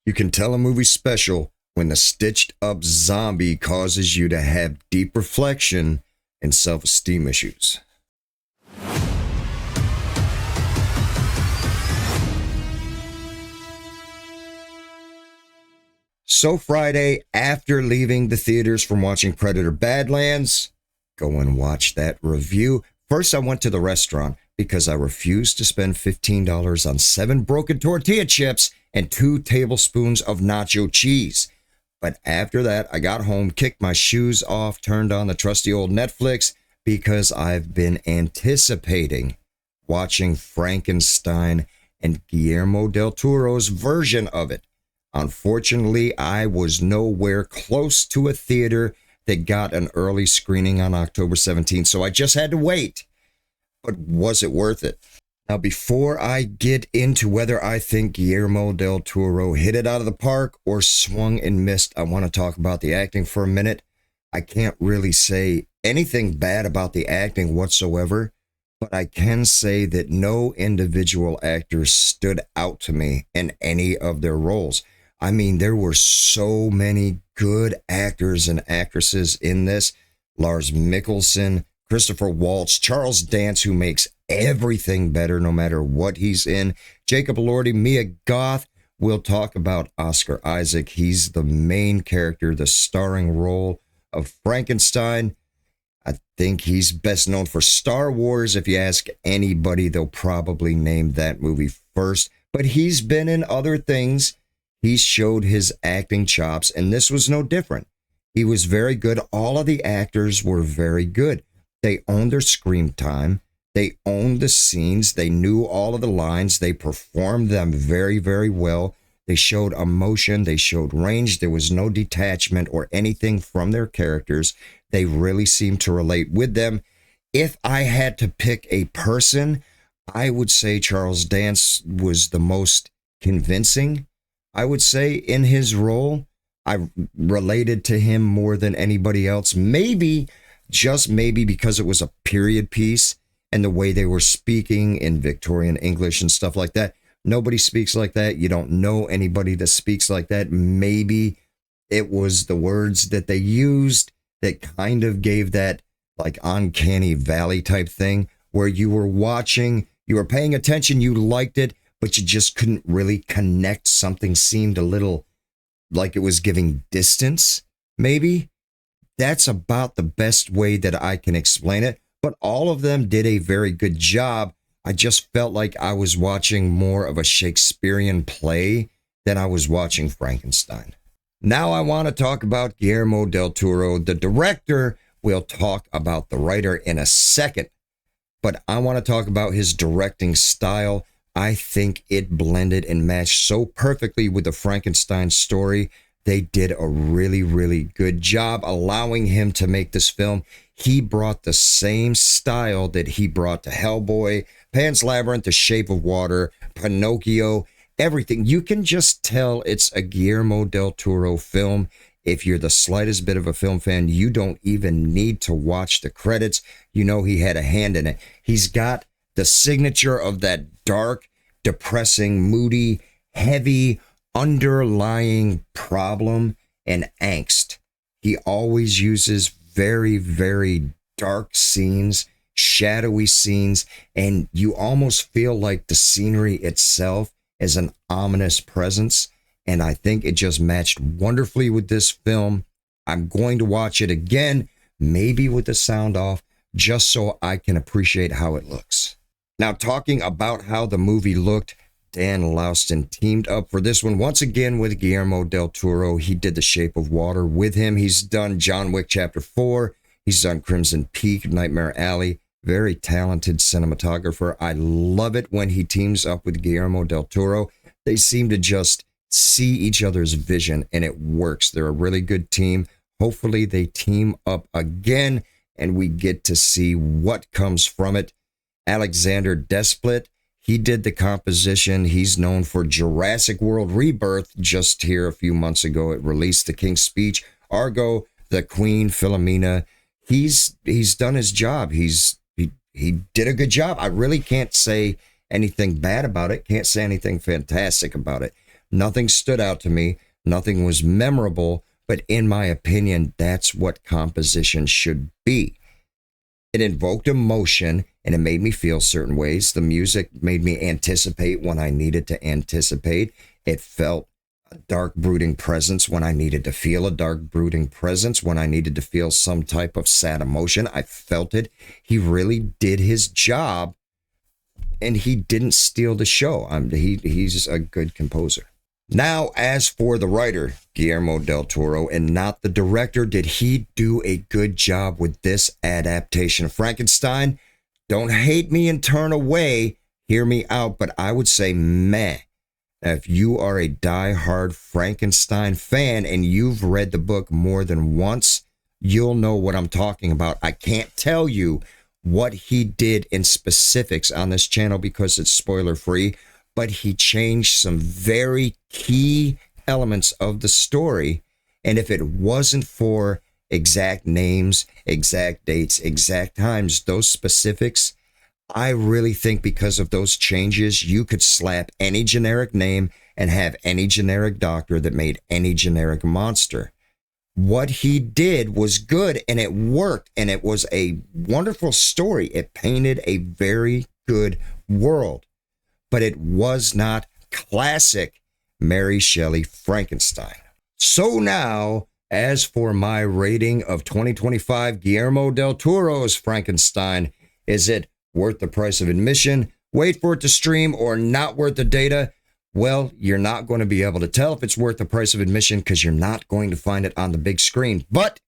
You can tell a movie's special when the stitched up zombie causes you to have deep reflection and self-esteem issues. So Friday, after leaving the theaters from watching Predator Badlands, go and watch that review. First, I went to the restaurant because I refused to spend $15 on 7 broken tortilla chips and 2 tablespoons of nacho cheese. But after that, I got home, kicked my shoes off, turned on the trusty old Netflix because I've been anticipating watching Frankenstein and Guillermo del Toro's version of it. Unfortunately, I was nowhere close to a theater that got an early screening on October 17th, so I just had to wait. But was it worth it? Now, before I get into whether I think Guillermo del Toro hit it out of the park or swung and missed, I want to talk about the acting for a minute. I can't really say anything bad about the acting whatsoever, but I can say that no individual actor stood out to me in any of their roles. I mean, there were so many good actors and actresses in this. Lars Mikkelsen, Christopher Waltz, Charles Dance, who makes everything better no matter what he's in. Jacob Elordi, Mia Goth. We'll talk about Oscar Isaac. He's the main character, the starring role of Frankenstein. I think he's best known for Star Wars. If you ask anybody, they'll probably name that movie first. But he's been in other things. He showed his acting chops, and this was no different. He was very good. All of the actors were very good. They owned their screen time. They owned the scenes. They knew all of the lines. They performed them very, very well. They showed emotion. They showed range. There was no detachment or anything from their characters. They really seemed to relate with them. If I had to pick a person, I would say Charles Dance was the most convincing. I would say in his role, I related to him more than anybody else. Maybe, just maybe because it was a period piece and the way they were speaking in Victorian English and stuff like that. Nobody speaks like that. You don't know anybody that speaks like that. Maybe it was the words that they used that kind of gave that like uncanny valley type thing where you were watching, you were paying attention, you liked it, but you just couldn't really connect. Something seemed a little like it was giving distance, maybe. That's about the best way that I can explain it. But all of them did a very good job. I just felt like I was watching more of a Shakespearean play than I was watching Frankenstein. Now I want to talk about Guillermo del Toro, the director. We'll talk about the writer in a second. But I want to talk about his directing style. I think it blended and matched so perfectly with the Frankenstein story. They did a really, really good job allowing him to make this film. He brought the same style that he brought to Hellboy, Pan's Labyrinth, The Shape of Water, Pinocchio, everything. You can just tell it's a Guillermo del Toro film. If you're the slightest bit of a film fan, you don't even need to watch the credits. You know he had a hand in it. He's got the signature of that dark, depressing, moody, heavy, underlying problem and angst. He always uses very, very dark scenes, shadowy scenes, and you almost feel like the scenery itself is an ominous presence. And I think it just matched wonderfully with this film. I'm going to watch it again, maybe with the sound off, just so I can appreciate how it looks. Now, talking about how the movie looked, Dan Lauston teamed up for this one once again with Guillermo del Toro. He did The Shape of Water with him. He's done John Wick Chapter 4. He's done Crimson Peak, Nightmare Alley. Very talented cinematographer. I love it when he teams up with Guillermo del Toro. They seem to just see each other's vision, and it works. They're a really good team. Hopefully they team up again, and we get to see what comes from it. Alexander Desplat, he did the composition. He's known for Jurassic World Rebirth. Just here a few months ago, it released The King's Speech, Argo, The Queen, Philomena. He's done his job. He did a good job. I really can't say anything bad about it. Can't say anything fantastic about it. Nothing stood out to me. Nothing was memorable. But in my opinion, that's what composition should be. It invoked emotion and it made me feel certain ways. The music made me anticipate when I needed to anticipate. It felt a dark brooding presence when I needed to feel a dark brooding presence, when I needed to feel some type of sad emotion. I felt it. He really did his job and he didn't steal the show. He's a good composer. Now, as for the writer, Guillermo del Toro, and not the director, did he do a good job with this adaptation of Frankenstein? Don't hate me and turn away. Hear me out, but I would say meh. If you are a die-hard Frankenstein fan and you've read the book more than once, you'll know what I'm talking about. I can't tell you what he did in specifics on this channel because it's spoiler-free, but he changed some very key elements of the story. And if it wasn't for exact names, exact dates, exact times, those specifics, I really think because of those changes, you could slap any generic name and have any generic doctor that made any generic monster. What he did was good and it worked and it was a wonderful story. It painted a very good world, but it was not classic Mary Shelley Frankenstein. So now, as for my rating of 2025 Guillermo del Toro's Frankenstein, is it worth the price of admission, wait for it to stream, or not worth the data? Well, you're not going to be able to tell if it's worth the price of admission because you're not going to find it on the big screen. But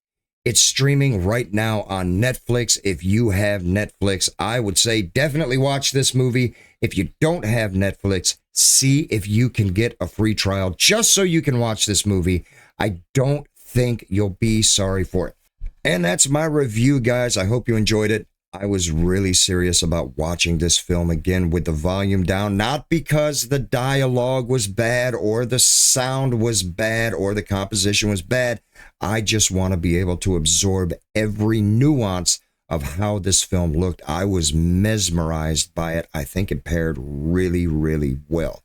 it's streaming right now on Netflix. If you have Netflix, I would say definitely watch this movie. If you don't have Netflix, see if you can get a free trial just so you can watch this movie. I don't think you'll be sorry for it. And that's my review, guys. I hope you enjoyed it. I was really serious about watching this film again with the volume down, not because the dialogue was bad or the sound was bad or the composition was bad. I just want to be able to absorb every nuance of how this film looked. I was mesmerized by it. I think it paired really, really well.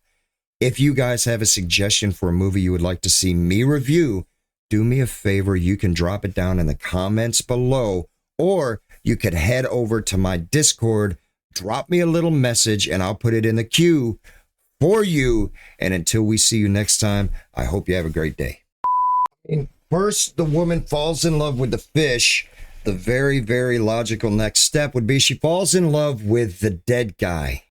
If you guys have a suggestion for a movie you would like to see me review, do me a favor. You can drop it down in the comments below, or you could head over to my Discord, drop me a little message, and I'll put it in the queue for you. And until we see you next time, I hope you have a great day. First, the woman falls in love with the fish. The very, very logical next step would be she falls in love with the dead guy.